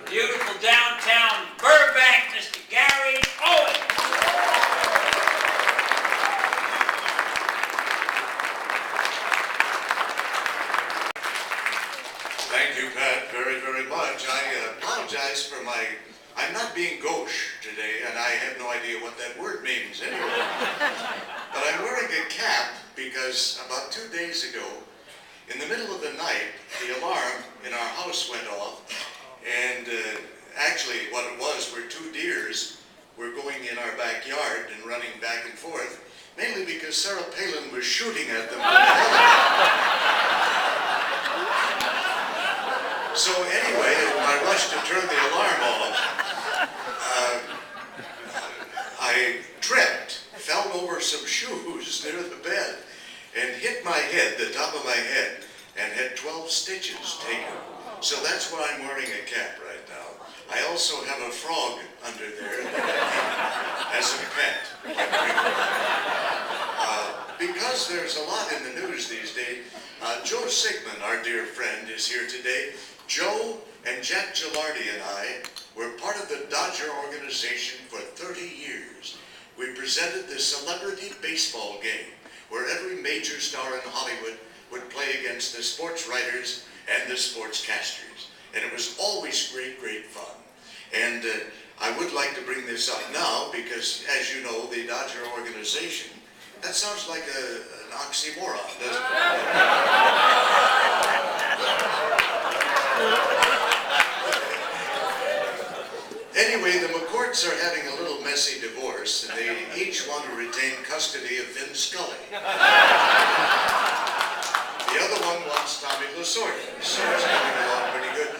beautiful downtown Burbank, Mr. Gary Owens. Thank you, Pat, very, very much. I apologize for I'm not being gauche today, and I have no idea what that word means anyway. But I'm wearing a cap because about 2 days ago, in the middle of the night, the alarm in our house went off, and actually what it was were 2 deers were going in our backyard and running back and forth, mainly because Sarah Palin was shooting at them. So anyway, I rushed to turn the alarm off. I tripped, fell over some shoes near the bed, and hit my head, the top of my head, and had 12 stitches taken. So that's why I'm wearing a cap right now. I also have a frog under there that I keep as a pet. Because there's a lot in the news these days, Joe Sigmund, our dear friend, is here today. Joe and Jack Gilardi and I were part of the Dodger organization for 30 years. We presented the celebrity baseball game, where every major star in Hollywood would play against the sports writers and the sportscasters. And it was always great, great fun. And I would like to bring this up now because, as you know, the Dodger organization, that sounds like an oxymoron, doesn't it? Anyway, the McCourts are having a little messy divorce, and they each want to retain custody of Vin Scully. The other one wants Tommy Lasorda, so it's coming along pretty good.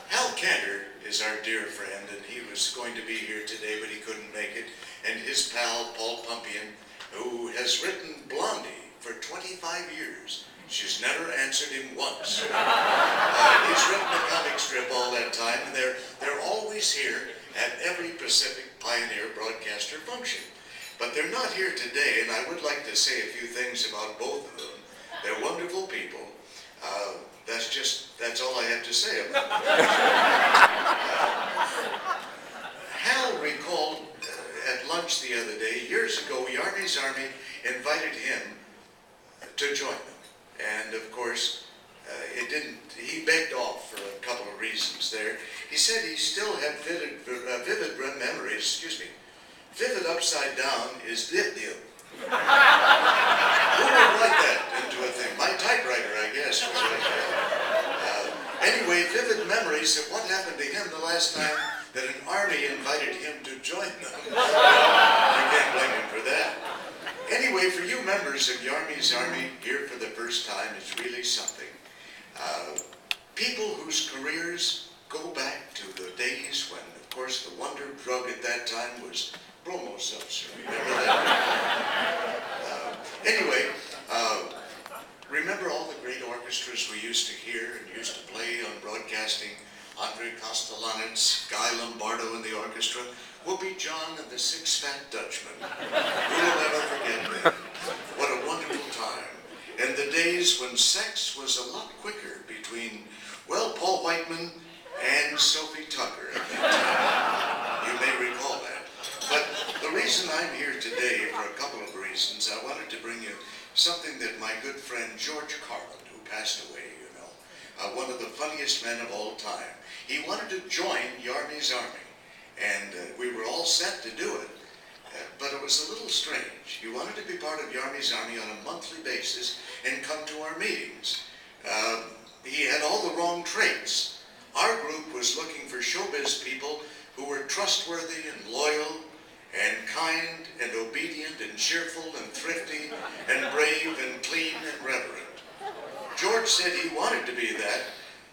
Hal Cantor is our dear friend, and he was going to be here today, but he couldn't make it. And his pal, Paul Pumpian, who has written Blondie for 25 years. She's never answered him once. He's written a comic strip all that time, and they're always here at every Pacific Pioneer broadcaster function. But they're not here today, and I would like to say a few things about both of them. They're wonderful people. That's all I have to say about them. Hal recalled at lunch the other day, years ago, Yarmy's Army invited him to join them. And of course, he begged off for a couple of reasons there. He said he still had vivid memories, Vivid upside down is dip-dip. Who would write that into a thing? My typewriter, I guess. Anyway, vivid memories of what happened to him the last time that an army invited him to join them. I can't blame him for that. Anyway, for you members of Yarmy's Army here for the first time, it's really something. People whose careers go back to the days when, of course, the wonder drug at that time was bromo seltzer. Remember that? Anyway, remember all the great orchestras we used to hear and used to play on broadcasting? Andre Kostelanetz, Guy Lombardo in the orchestra, Whoopi John and the Six Fat Dutchmen. We will never forget them. What a wonderful time. And the days when sex was a lot quicker between, well, Paul Whiteman and Sophie Tucker at that time. You may recall that. But the reason I'm here today, for a couple of reasons, I wanted to bring you something that my good friend George Carlin, who passed away, one of the funniest men of all time, he wanted to join Yarmy's Army. And we were all set to do it, but it was a little strange. He wanted to be part of Yarmy's Army on a monthly basis and come to our meetings. He had all the wrong traits. Our group was looking for showbiz people who were trustworthy and loyal and kind and obedient and cheerful and thrifty and brave and clean and reverent. George said he wanted to be that,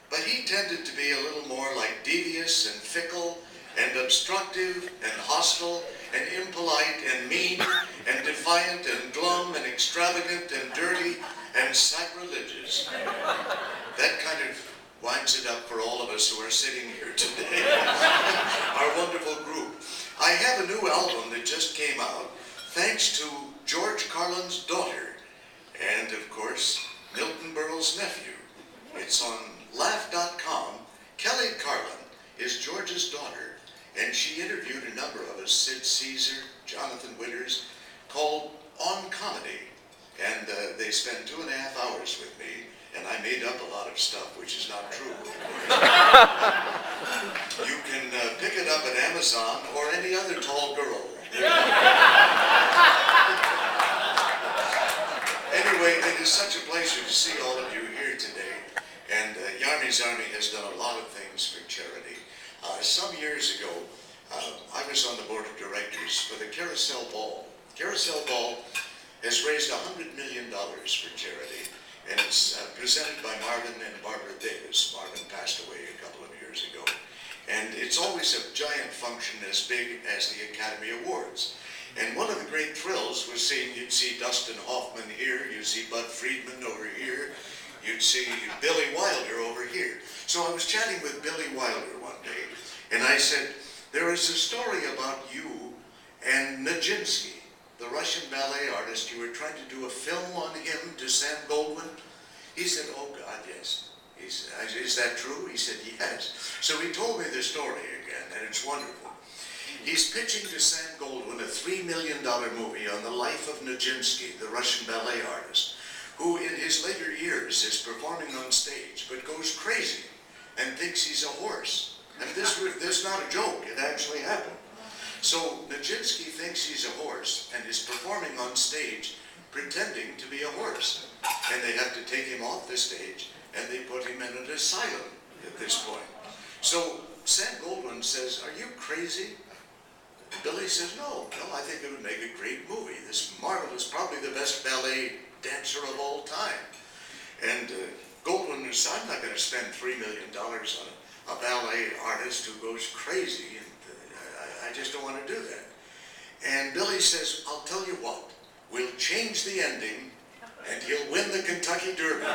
but he tended to be a little more like devious and fickle and obstructive and hostile and impolite and mean and defiant and glum and extravagant and dirty and sacrilegious. That kind of winds it up for all of us who are sitting here today. Our wonderful group. I have a new album that just came out, thanks to George Carlin's daughter and, of course, Milton Berle's nephew. It's on laugh.com. Kelly Carlin is George's she interviewed a number of us, Sid Caesar, Jonathan Winters, called On Comedy. And they spent 2.5 hours with me, and I made up a lot of stuff, which is not true. You can pick it up at Amazon or any other tall girl. Anyway, it is such a pleasure to see all of you here today. And Yarmy's Army has done a lot of things for charity. Some years ago, I was on the board of directors for the Carousel Ball. Carousel Ball has raised $100 million for charity, and it's presented by Marvin and Barbara Davis. Marvin passed away a couple of years ago. And it's always a giant function as big as the Academy Awards. And one of the great thrills was you'd see Dustin Hoffman here, you'd see Bud Friedman over here, you'd see Billy Wilder over here. So I was chatting with Billy Wilder one day, and I said, there is a story about you and Nijinsky, the Russian ballet artist. You were trying to do a film on him to Sam Goldwyn. He said, oh God, yes. He said, is that true? He said, yes. So he told me the story again, and it's wonderful. He's pitching to Sam Goldwyn a $3 million movie on the life of Nijinsky, the Russian ballet artist, who in his later years is performing on stage, but goes crazy and thinks he's a horse. And this is not a joke, it actually happened. So Nijinsky thinks he's a horse and is performing on stage pretending to be a horse. And they have to take him off the stage and they put him in an asylum at this point. So Sam Goldwyn says, are you crazy? And Billy says, no, I think it would make a great movie. This marvelous, probably the best ballet dancer of all time. And Goldwyn says, I'm not going to spend $3 million on a ballet artist who goes crazy. I just don't want to do that. And Billy says, I'll tell you what, we'll change the ending and he'll win the Kentucky Derby.